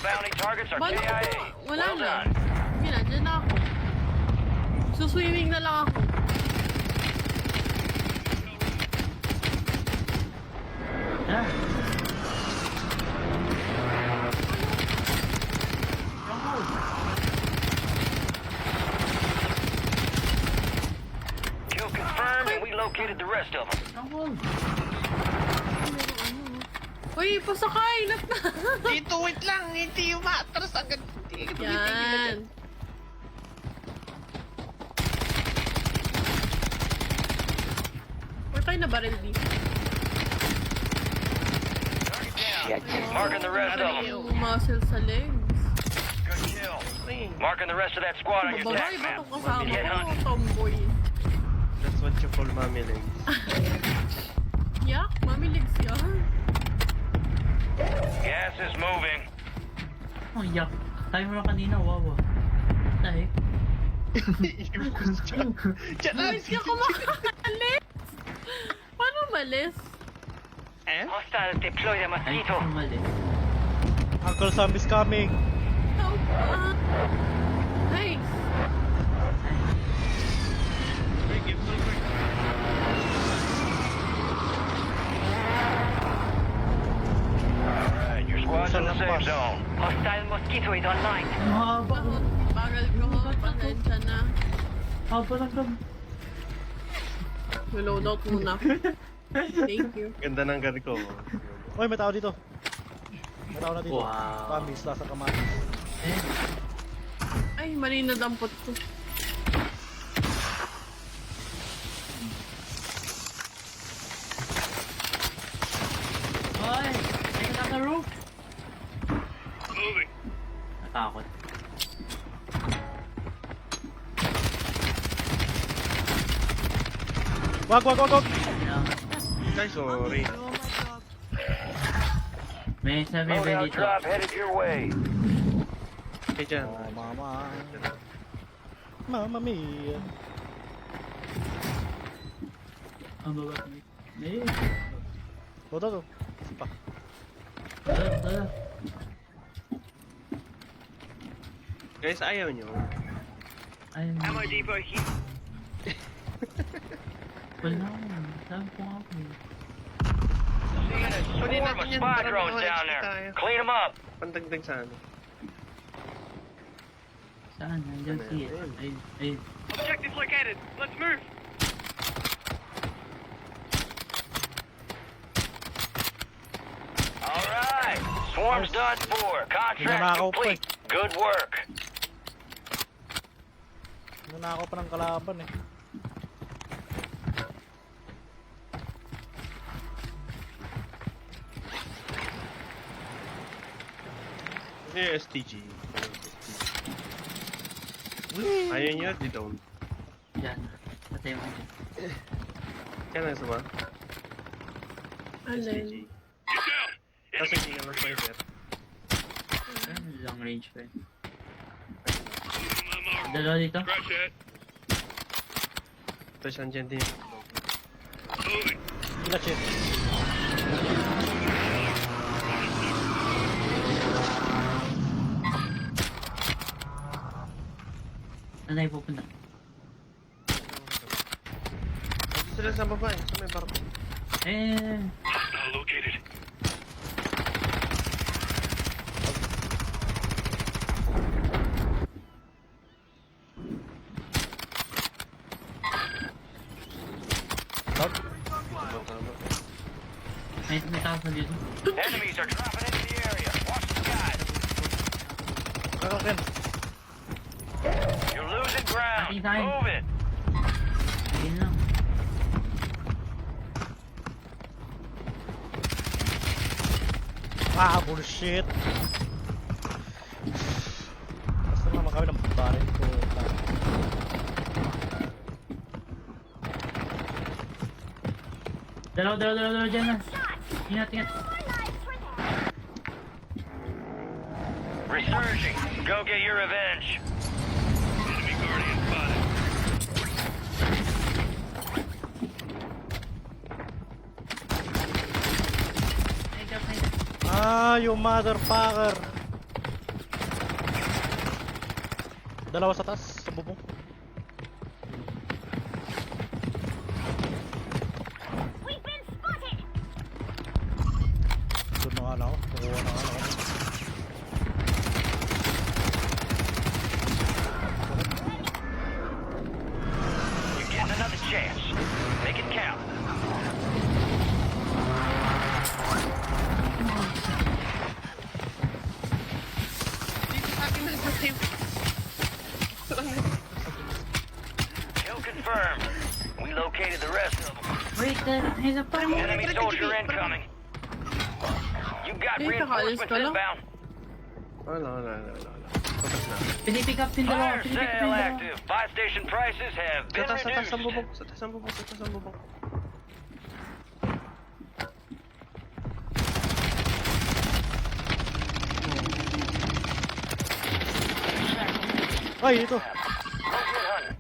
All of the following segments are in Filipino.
bounty targets are Bala ko, KIA. wala Well na. done. Hindi na, dyan na ako. Suswimming na lang ako. Ah. Kill confirmed and we located the rest of them. Stronghold. Uy, pasakay! Dito, wait lang. Hindi umatras agad. Hindi ka tumitigil agad. Yan. Where tayo na baril dito? Marking the rest of them. Yung muscle sa legs. Good kill. Ay, Marking the rest of that squad on your Babae attack ba map. itong kasama Get ko? hunting. Tomboy. that's what you call mommy legs. Yak, mami legs yan. Gas is moving. Oh, yak. Tayo mo na kanina, wawa. Tayo. Diyan na! Hindi ako makalis. Paano malis? Eh? Hostiles deploy the Ay, mosquito. sumali. Uncle Sam is coming. Help! Nice! Alright, your squad's in the safe zone. Hostile mosquito is online. Ang haba. Bagal ko, pasensya na. Haba lang gam. Reload out muna. Thank you. Ganda ng gun ko. Uy, may tao dito. May tao na dito. Wow. Kamis, lasa kamatis. Eh, Ay, mali na dampot ko. Hoy! Ay, nasa roof! Moving. Natakot. Wag, wag, wag, wag! Ayan. Ay, sorry. May sabi ba Loadout dito? drop headed your way. Okay, dyan. Oh, mama. Mama mia. Ang baba. Eh, Toto to. Pa. tara, tara. Guys, ayaw nyo. Ay, Ammo depot here. wala. Saan po ako? Seeing a Kunin swarm of natin yan spy para drones mga down XP tayo. there. Clean them up. Pandagdag sa ano. Saan? Nandiyan siya. Ay, ay. Objective located. Let's move. Alright. Swarm's done for. Contract Pinanakaw pa complete. Good work. Nanako pa ng kalaban eh. Kasi yung STG. Ayaw nyo, di don't. Diyan. Patay mo dyan. Kaya na sa ba? Alin? Kasi hindi nga lang sniper. Ayan, long range pa yun. Dalawa dito? Tapos andyan din. Kila shit. Saan tayo pupunta? Sila sa baba eh, sa may barko. Eh, Located. may tao pa dito. Enemies are dropping into the area. Watch the skies. Kakakin. You're losing ground. Ating tayo. Move it. Ayun lang. Ah, bullshit. Basta naman kami ng baril ko. Dalawa dyan na. Ingat, ingat. Resurging. Go get your revenge. Enemy guardian spotted. Ay, Ah, you motherfucker. Dalawa sa taas, sa bubong. Doon na nga lang ako. Kukuha na nga lang ako. You're getting another chance. Make it count. Dito sa akin nag-save. Kill confirmed. We located the rest of them. Wait, he's a parang mo. Enemy soldier incoming. You got Eh, nakaalis reinforcements ka lang. inbound. Wala. Tapos na. Pinipick up yung dalawa. Fire Pinipick up sale yung dalawa. active. Buy station prices have Sa been taas ang reduced. bubong. Sa taas ang bubong. Ay, ito! Good hunting.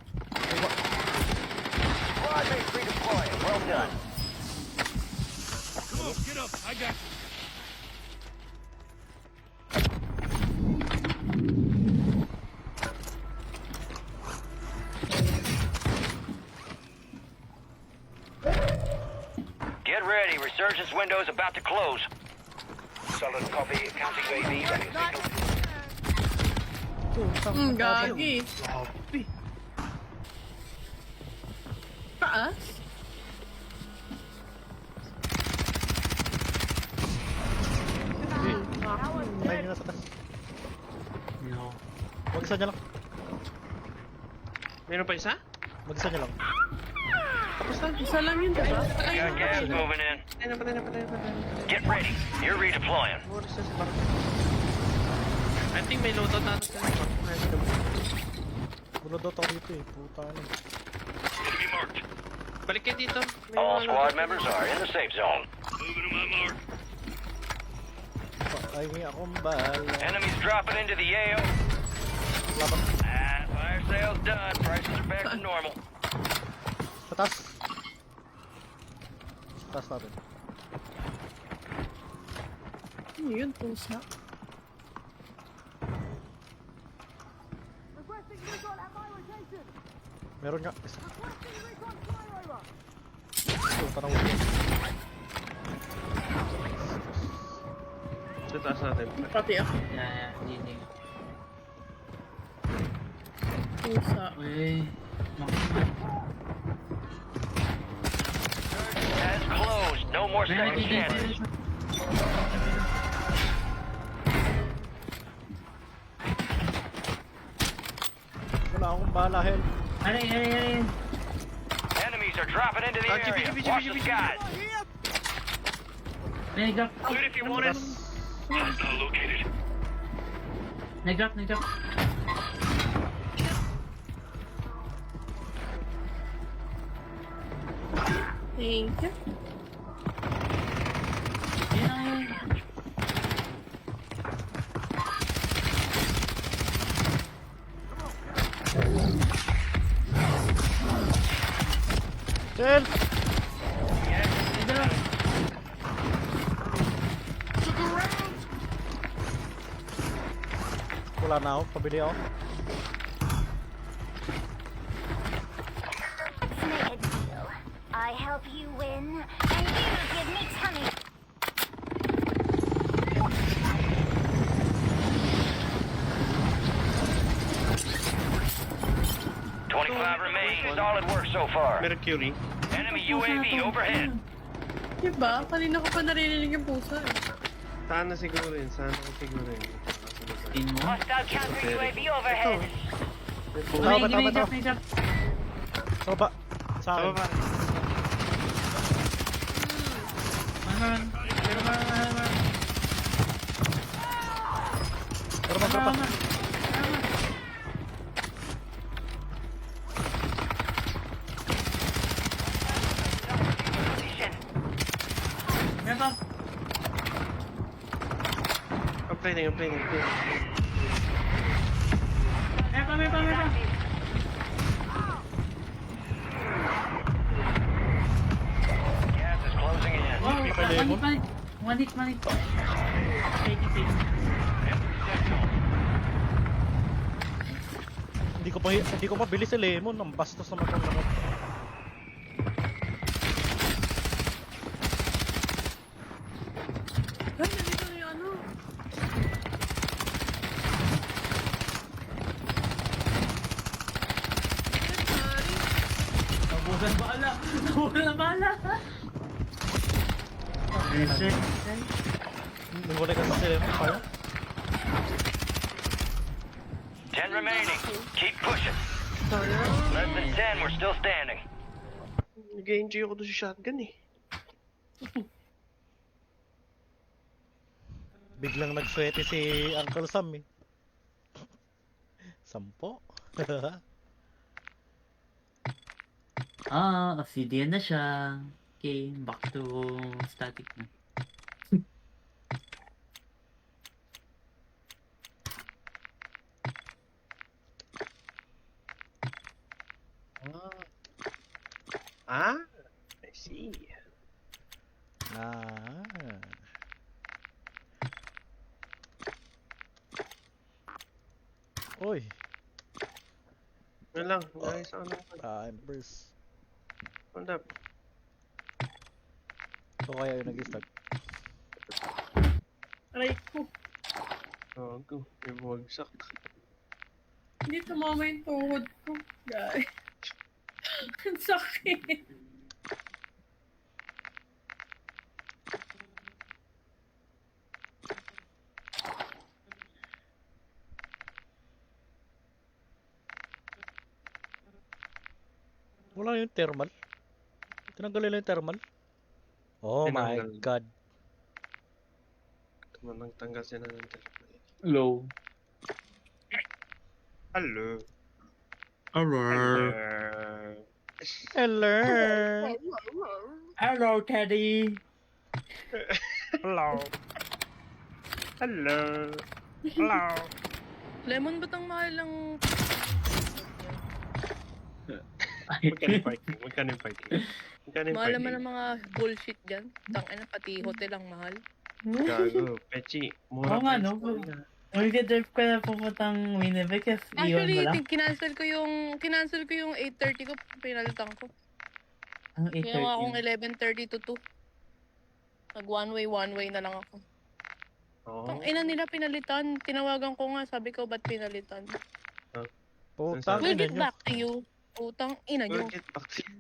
Squad mates redeploying. Well done. Get ready. Resurgence window is about to close. Solid copy. Counting UAV. Running signal. Gagi. Taas? Ay, nyo na sa taas. No. Mag-isa niya lang. Meron pa isa? Mag-isa niya lang. Tapos na. Isa lang yun, diba? Ay, Got gas moving in. Patay na. Get ready. You're redeploying. Oras na sa barko. I think may loadout natin sa barko. Bulod daw ako dito eh. Puta na. Enemy marked. Balik kayo dito. May All mga squad loadout. members are in the safe zone. Moving to my mark. Pahingi akong bala. Enemies dropping into the AO. Laban. Fire sale's done. Prices are back to normal. Sa taas. Sa taas natin. ano yun, pusa? Meron nga. Isa. Ito, tanong mo. Sa taas natin. Pati ako. Yeah, GG. Pusa. Uy. Has closed. No more second Ready, chances. Wala akong bala, hell. Aray. Enemies are dropping into the Ah, GB, area. GB, Watch GB, the GB. skies. Nag-drop. Loot if you want it. Hostile located. Nag-drop. Thank you. Yan na yun. Hell! May dalawa. Wala na ako. Pabili ako. Make a deal. I help you win, and you give me tummy. Remain. Solid work so far. Mercury. Enemy UAV overhead. Diba? Kanina ko pa narinig yung pusa eh. Sana siguro yun. Tingin mo. Hostile counter UAV overhead. Tama, tama, May drop. Sa baba. Sa Tama akin. ba? Meron. Pero pa. Position. Meron pa. I'm playing. Meron pa. Gas is closing in. Wow, one hit. Take it. Hindi ko mabilis si Lemon. Ang bastos naman itong lahat. Ay, nandito na yung ano. Ay, sorry. Nabusan bala! Nabusan bala! Nagulay ka sa si Lemon. Kaya? 10 remaining. Keep pushing. Sorry. Less than 10, we're still standing. Nag-enjoy ako doon sa shotgun eh. Biglang nagswete si Uncle Sam eh. 10. Obsidian na siya. Okay, back to static na. Ah, I see. Ah. Uy, Ano lang, guys, ano time burst. hold up. So kaya yung nag-start. Aray ko. Gago, may bumagsak. Hindi tumama yung tuhod ko. Guys. Ang sakit. Wala yung thermal. Tinanggal nila yung thermal. Oh my Tinanggal. god. Tumanang tanggal sila ng telephone. Low. Hello. Hello. Hello. Hello, Teddy. Hello. Hello. Hello. Lemon, ba't ang mahal ng... Magkano yung parking? Magkano yung parking? Magkano yung Mahal parking? naman ang mga bullshit dyan. Tangina, pati hotel ang mahal. Gago, Pechi. Mura Oo nga, price no? ko na. Mag-drive ka na pupuntang Winnipeg kasi iwan Actually, mo lang. kinancel ko yung 8:30 ko, pinalitan ko. Ang Kaya nga akong 8:30. 11:30 to 2. Nag one way na lang ako. Oo. Tang ina nila pinalitan. Tinawagan ko nga, sabi ko, ba't pinalitan? Putang We'll ina get nyo. back to you. Utang ina nyo. We'll get back to you.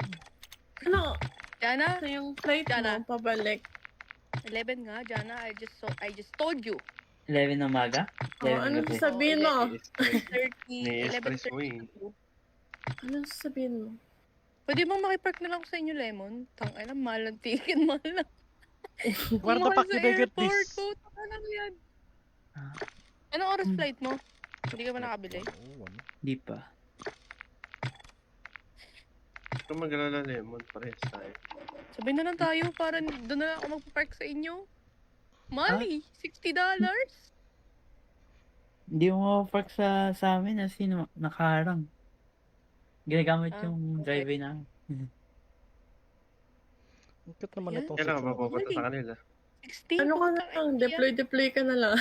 Ano? Jana, Ito yung flight Diana. mo, pabalik. 11 nga, Jana. I just told you. 11 ng maga? Oh, anong gabi. sasabihin mo? 30, Ni-stress mo 11:30. Anong sasabihin mo? Pwede bang makipark na lang ako sa inyo, Lemon? Tangina, mahal ng ticket, mahal na. Where the Mahal fuck sa did I get airport, this? puta na yan. Ah. Anong oras flight mo? Hindi ka ba nakabili? Oh, ano? Di pa. Kung mag-alala Lemon, parehas tayo. Sabay na lang tayo para doon na lang ako magpapark sa inyo. Mali, $60. Hindi mo park sa amin kasi nakaharang. Ginagamit Ah, yung okay. driveway namin. Ang cute naman Ayan. itong Kailan ka ba section. pupunta sa kanila? 60? Ano ka na putang lang? ina yan. Deploy ka na lang.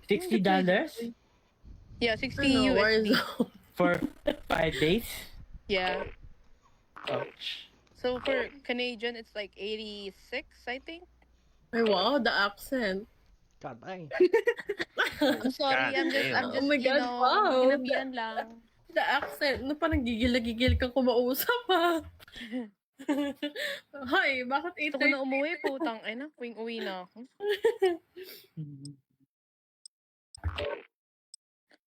$60 Yeah, 60 Ano, USD. Warzone. for 5 days? Yeah. Ouch. So for Canadian, it's like 86, I think. Ay, wow, the accent. God, ay. I'm sorry, I'm just, Oh my God, wow. ginabihan lang. The accent. Ano pa, nagigil-gigil kang kumausap, ha? Hi, bakit Gusto ko na umuwi, putang ina. Uwi na ako. Mhm.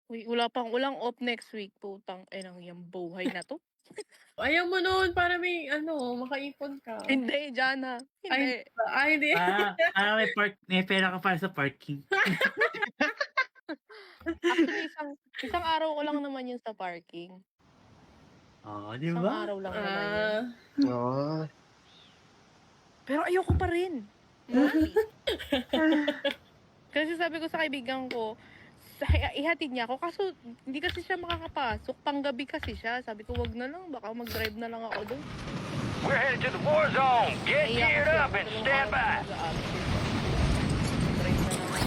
Uy, walang off next week, putang ina, yung buhay na to. Ayaw mo noon para may, makaipon ka. Hindi, Jana. Hindi. Hindi. May pera ka para sa parking. Actually, isang araw ko lang naman yun sa parking. Oh, di Isang ba? araw lang naman yun. Oo. Pero ayoko pa rin. Mami. Kasi sabi ko sa kaibigan ko, ihatid niya ako. Kaso, hindi kasi siya makakapasok. Panggabi kasi siya. Sabi ko, wag na lang. Baka mag-drive na lang ako doon. We're headed to the war zone. Get Naiyak geared kasi up ako, and dalawang stand araw by. na mag-aaral. Drive na lang ako.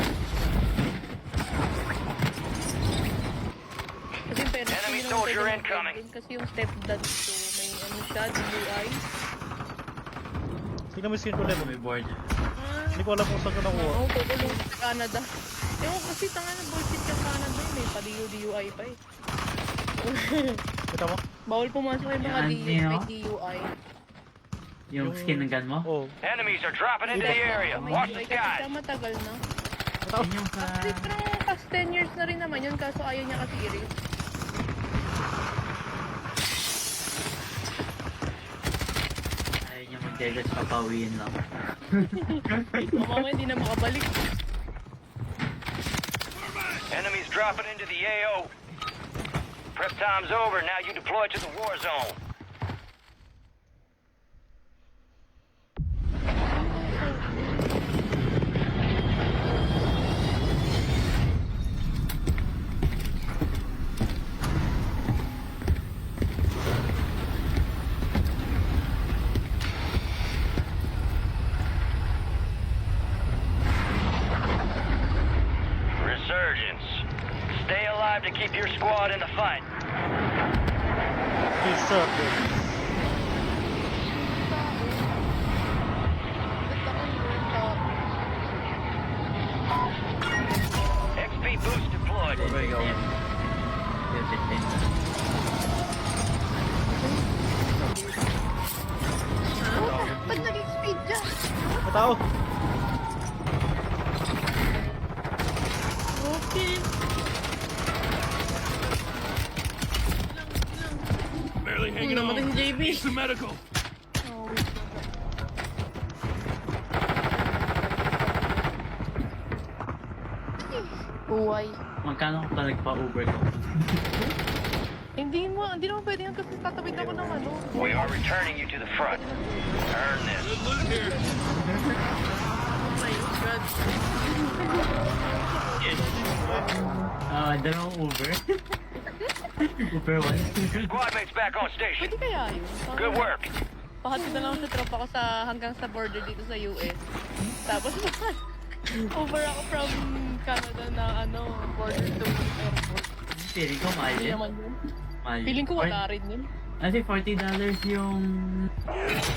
Soldier pwede incoming. mag-game kasi yung stepdad ko, may ano siya, DUI. Sino may skin ko lemon? May board. Hindi ko alam kung saan ko nakuha. Oo, kukulong sa Canada. Ewan kasi tanga na bullshit yung Canada yun eh, pa-DUI pa eh. Kita mo? Bawal pumasok yung mga Yan, DUI, Nino. may DUI. Yung skin ng gun mo? Oo. Enemies are dropping into the area. May Watch DUI the kasi skies. siya matagal na. Yun yung sa... Kasi parang past 10 years na rin naman yun, kaso ayaw niya kasi i-raise. Ayaw niya mag-degas, papawiin lang. Mamaya hindi na makabalik. Enemies dropping into the AO. Prep time's over. Now you deploy to the war zone. Resurgence. Stay alive to keep your squad in the fight. Yes, sir. XP boost deployed. There we go. Yes, Ba't naging speed dyan? May tao. Okay. Barely namatay si JB. Buhay. Magkano ka nagpa-Uber ko? Hindi naman pwede yung kasi tatawid ako ng ano. We are returning you to the front. Earn this. Oh my god. Dalawang Uber. Uber 1. Squad mates back on station. Pwede kaya yun? Good work. Pahatid na lang sa tropa ko hanggang sa border dito sa US. Tapos over ako from Canada na border to airport. Feeling ko mahal Hindi yun. naman yun. Mahal Feeling ko yun. wala rin yun. Kasi $40 yung...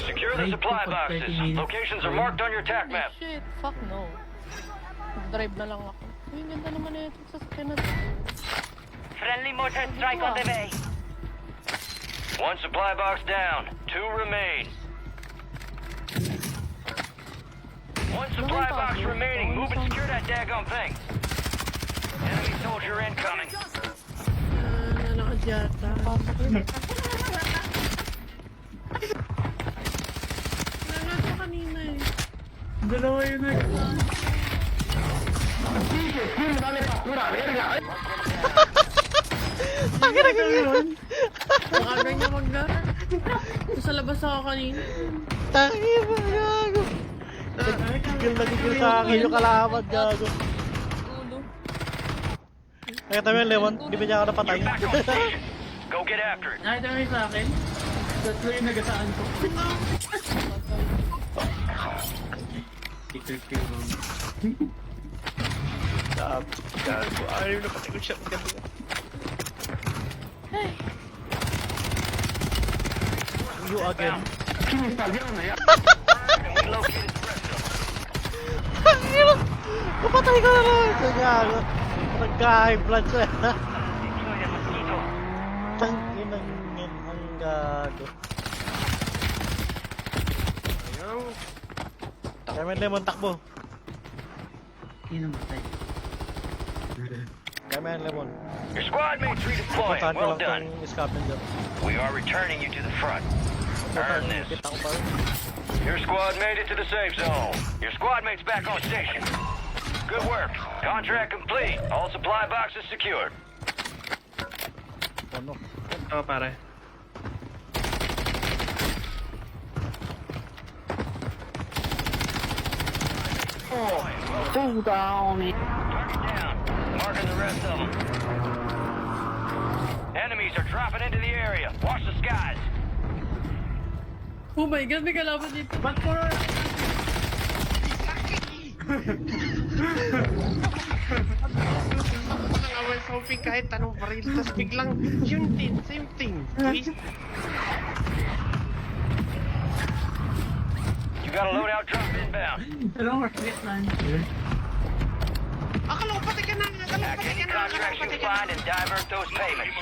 Secure the supply boxes. Locations are marked on your attack Holy map. shit, fuck no. Drive na lang ako. Uy, ganda naman na ito sa sasakyan na to. Friendly mortar strike on the way. One supply box down. 2 remain. One supply box remaining. Move and secure that daggone thing. Enemy soldier incoming. Nakadyata. Nagano kanina eh. Dalawa yun eh. Ang aga niya maglaro. Sa labas ako kanina. Tangi mo, gago. Nagigil sa akin yung kalaban, gago. Ulo. Nakita mo yung lemon? Di ba niya ako napatay? You're back on station. Go get after it. Nakita mo yung sa akin? Tatlo yung nagasaan ko. Peter Q. Gago, ayaw na pati ko siya. Gago. You again. We located the rest of them. Tangina! Napatay ko na lang! Gago. Nagka-high blood siya. Deploy the mosquito. Tangina yun ang gago. Kaya may lemon takbo. Sino matay? Kaya may lemon. Your squad mates redeploying. Puntahan ko Well lang done. tong scavenger. We are returning you to the front. Earn this. Kita ko pa rin. Your squad made it to the safe zone. Your squad mates back on station. Good work. Contract complete. All supply boxes secured. Ano? Target down. Marking the rest of them. Enemies are dropping into the area. Watch the skies. Oh my god, may kalaban dito. Ba't ko? Nang away sa hanapin kahit anong baril, tapos biglang yun din, same thing. Twist. You got a loadout drop inbound. Dalawang rocket launcher. Akala ko patay ka na, Hack any contracts you find and divert those payments.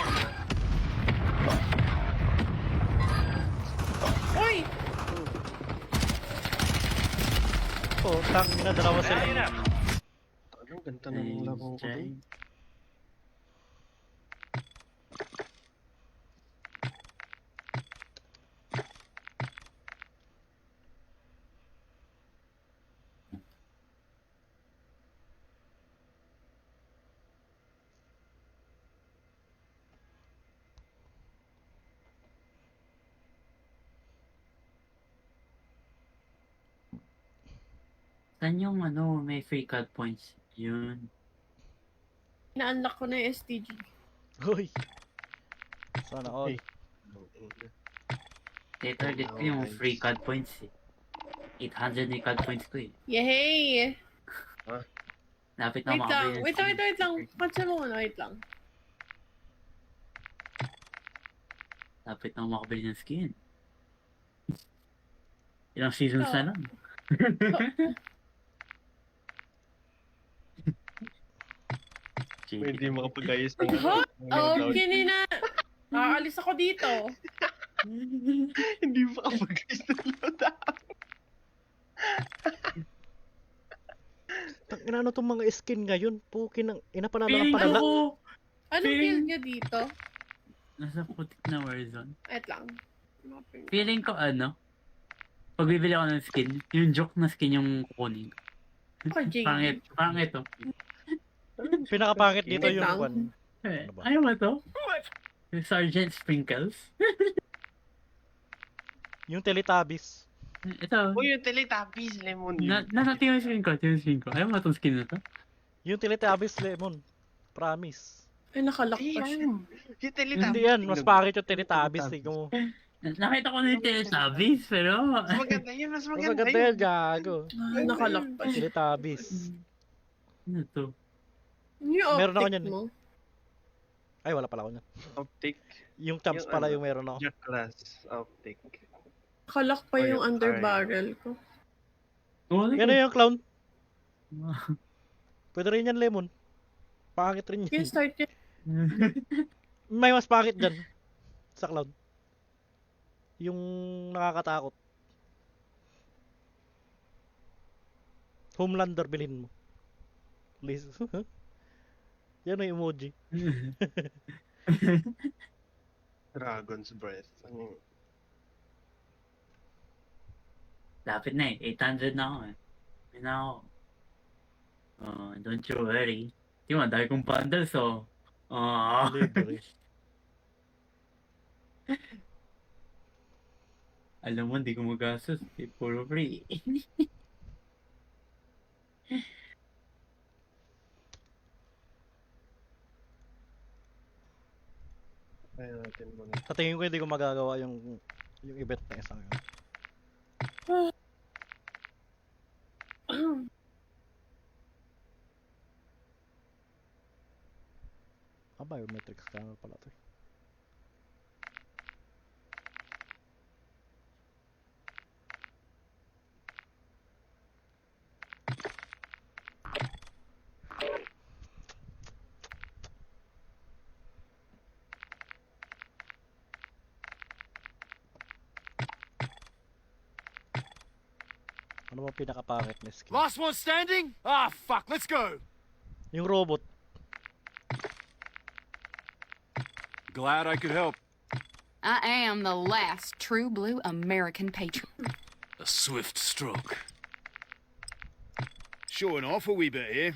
Uy! Oh, tangin na dalawa sila. Bad enough. Anong ganda ng labong ko doon? Saan yung ano, may free card points? Yun. Na-unlock ko na yung STG. Uy. Sana all. Target ko yung free card points eh. 800 na yung card points ko eh. Yay! Lapit na Wait lang, makabili ng wait skin. lang. Patsa mo muna, wait lang. Lapit na makabili ng skin. Ilang seasons Oh. na lang. Hindi makapag-ayos ng Okay na. Aalis ako dito. Hindi makapag-ayos ng loadout. Tangina ano tong mga skin ngayon? Pukin ng inapanalo ng Feeling panala. ko, Anong Feeling- build nyo dito? nasa putik na Warzone. Wait lang. Feeling ko ano, pag bibili ako ng skin, yung joke na skin yung kukunin. Ako, Jay. Pangit to. Pinakapangit dito Wait yung lang. one. Eh, Ano ba? ayaw mo to? Yung Sergeant Sprinkles. Yung Teletubbies. Ito. O yung Teletubbies, Lemon yun. Nasa yung skin ko, yung skin ko. Ayaw mo itong skin na to? Yung Teletubbies Lemon. Promise. Ay, nakalock Hindi pa siya. yan. Yung Teletubbies. Hindi yan, mas pangit yung Teletubbies. Tingnan mo. Nakita ko na yung Teletubbies, pero... Mas maganda yun, mas Mas maganda maganda yun. yan, gago. Ay, nakalock pa siya. Teletubbies. Ano to? Yung Meron ako optic niyan eh. mo. Ay, wala pala ako niyan. Optic. Yung chumps Yung pala ano, yung meron ako. Jack class. Optic. Nakalock pa Oh, yung yung under fire. barrel ko. Oh, Yan na yung clown. Pwede rin yan, Lemon. Pangit rin Yung yan. start yun. May mas pangit dyan. Sa clown. Yung nakakatakot. Homelander bilhin mo. Please. Yan ang emoji. Dragon's Breath. Ano yun? Lapit na eh. 800 na ako eh. May na ako. Don't you worry. Di mo, dahil kong bundles oh. Libre. Alam mo, hindi ko magastos. Eh, puro free. Kaya natin muna. Sa tingin ko hindi ko magagawa yung event na isang yun. Biometric scanner pala to. Ano ba pinakapangit na skin? Last one standing? Ah, fuck, let's go. Yung robot. Glad I could help. I am the last true blue American patriot. A swift stroke. Showing off a wee bit here.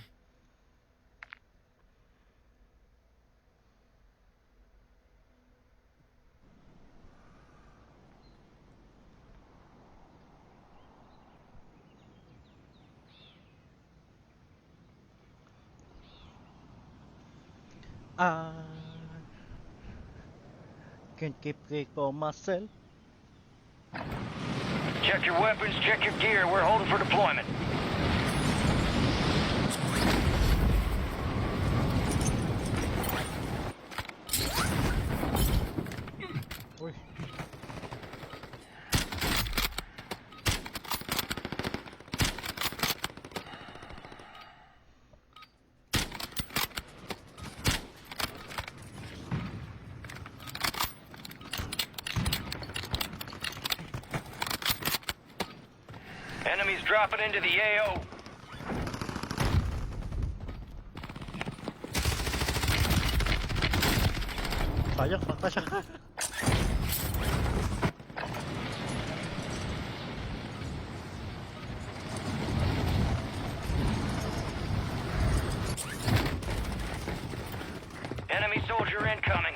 I can't keep it for myself. Check your weapons, check your gear. We're holding for deployment. dropping into the AO. Sayang, sakta siya. Enemy soldier incoming.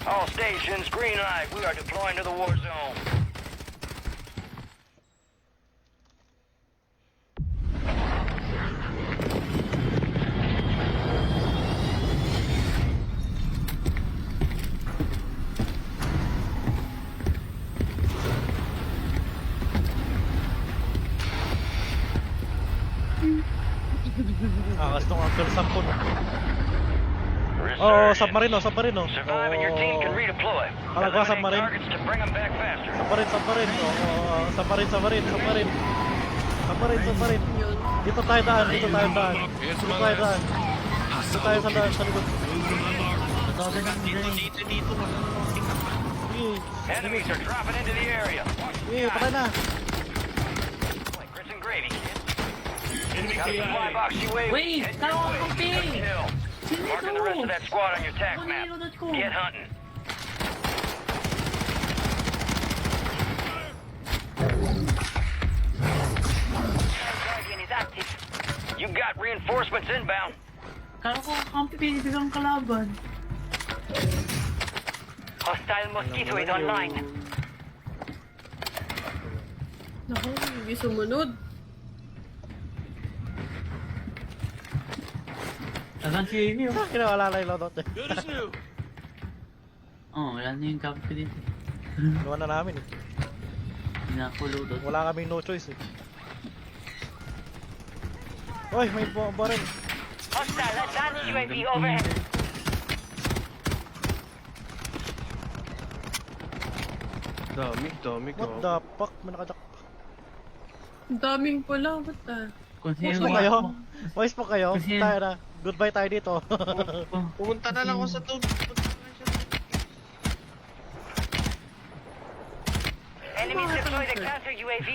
All stations, green light. We are deploying to the war zone. Kasi itong Uncle Sam po. Oo, submarine, submarine. Survive and your team can redeploy. Palagwa, Eliminate submarine. targets to bring them back faster. Submarine. Oo, submarine. Yun. Dito tayo daan. Dito tayo sa daan, sa likod. Enemies are dropping into the area. Patay na. Like grits and gravy, kid. Got a supply box UAV. Wait, Head tao your way. ang kampi. Good kill. Marking the rest of that squad on your tac map. Get hunting. Guardian is active. You got reinforcements inbound. Kala ko kampi pinipigang kalaban. Hostile Mosquito is online. Naku, hindi sumunod. Saan si Amy? Kinawala na yung loadout niya. Good as new. Oh, wala na yung kampi dito. Gawa na namin eh. Pinakulo doon. Wala kaming no choice eh. Uy, may bomba rin. Hostile advanced UAV overhead. What the fuck? May nakadak. Ang daming pula. Ba't Kung Boys sino po kayo? Boys po kayo? Kasi- Tayo na. Goodbye tayo dito. Pumunta na lang ako sa tubig. Enemies deploy the counter UAV.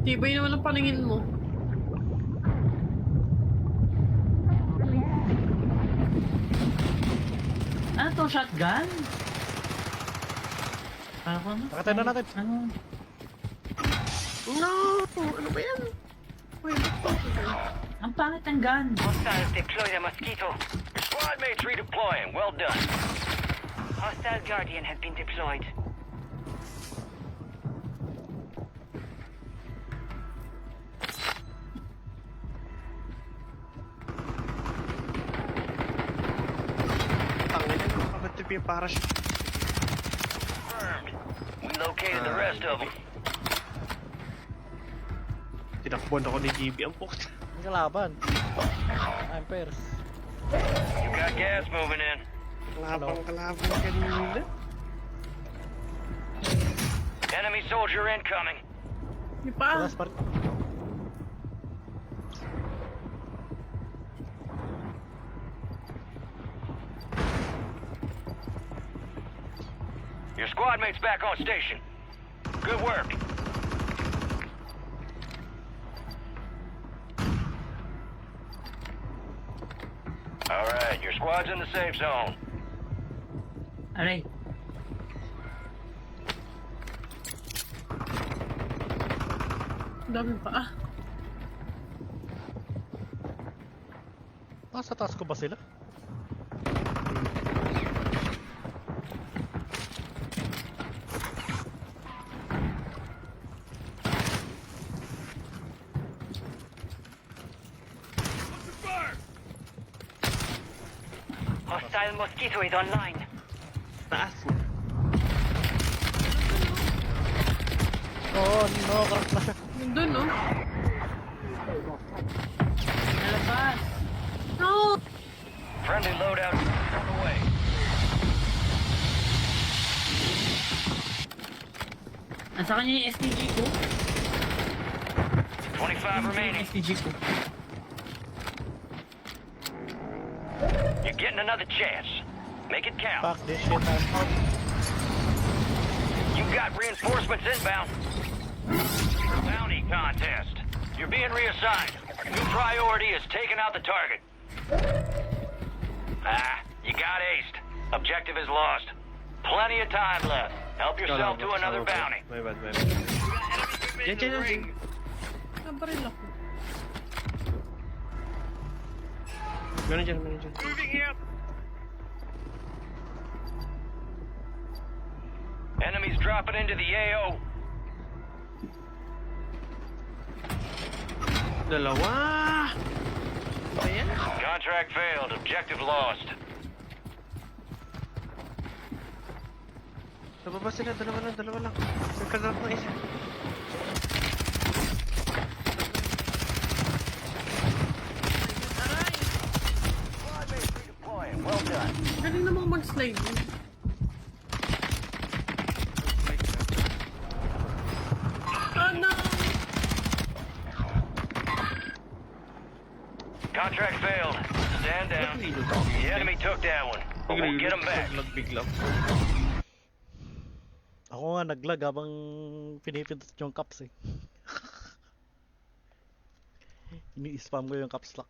Tibay naman ang paningin mo. Ano to? Shotgun? Kala ko na. Nakatay na natin. Ano? No! Ano ba yan? Wait, Ang pangit ng gun. Hostiles deploy the Mosquito. Your squad mates redeploying. Well done. Hostile Guardian has been deployed. Tangin na, nakakatip yung parachute. Confirmed. We located the rest of them. Tinakbuhan ako ni GB ang pukt. Ang kalaban. Ampers. You got gas moving in. Kalabang kanina. Enemy soldier incoming. Di pa. Talas pa rin. Your squad mates back on station. Good work. All right, your squad's in the safe zone. Aray. Ang daming pa. Nasa taas ko ba sila? Hostile Mosquito is online. Taas. Oo, no, crack na siya. Nandun, no? Nalabas. No! Friendly loadout on the way. Nasa kanya yung STG ko. 25 remaining. STG ko. getting another chance. Make it count. Fuck this shit, I'm out. You got reinforcements inbound. Bounty contest. You're being reassigned. New priority is taking out the target. You got aced. Objective is lost. Plenty of time left. Help yourself to another bounty. My bad. Yan. Nabaril ako. Meron dyan. Enemies dropping into the AO. Dalawa! Ayan. Contract failed. Objective lost. Sa baba sila, dalawa lang. Nagkadrap na isa. Well done. Galing namang mag-slide. Oh no! Contract failed. Stand down. The enemy took that one. But we'll get them back. Biglang. Ako nga naglag habang pinipindot yung caps eh. Ini-spam ko yung caps lock.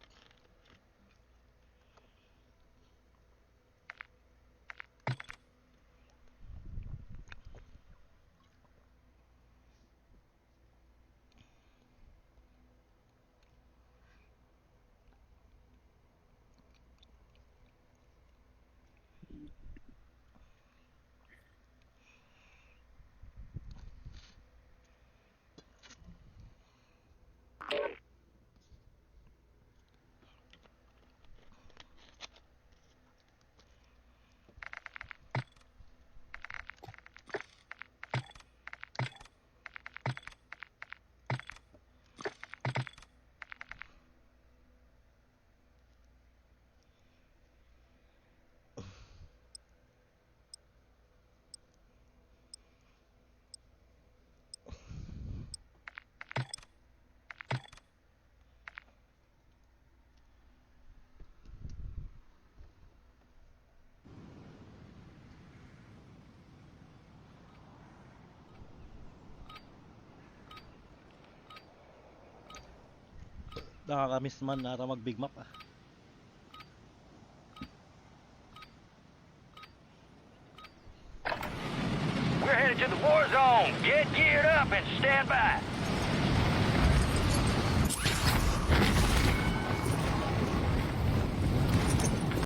Nakakamiss man nara mag big map ah. We're headed to the war zone. Get geared up and stand by.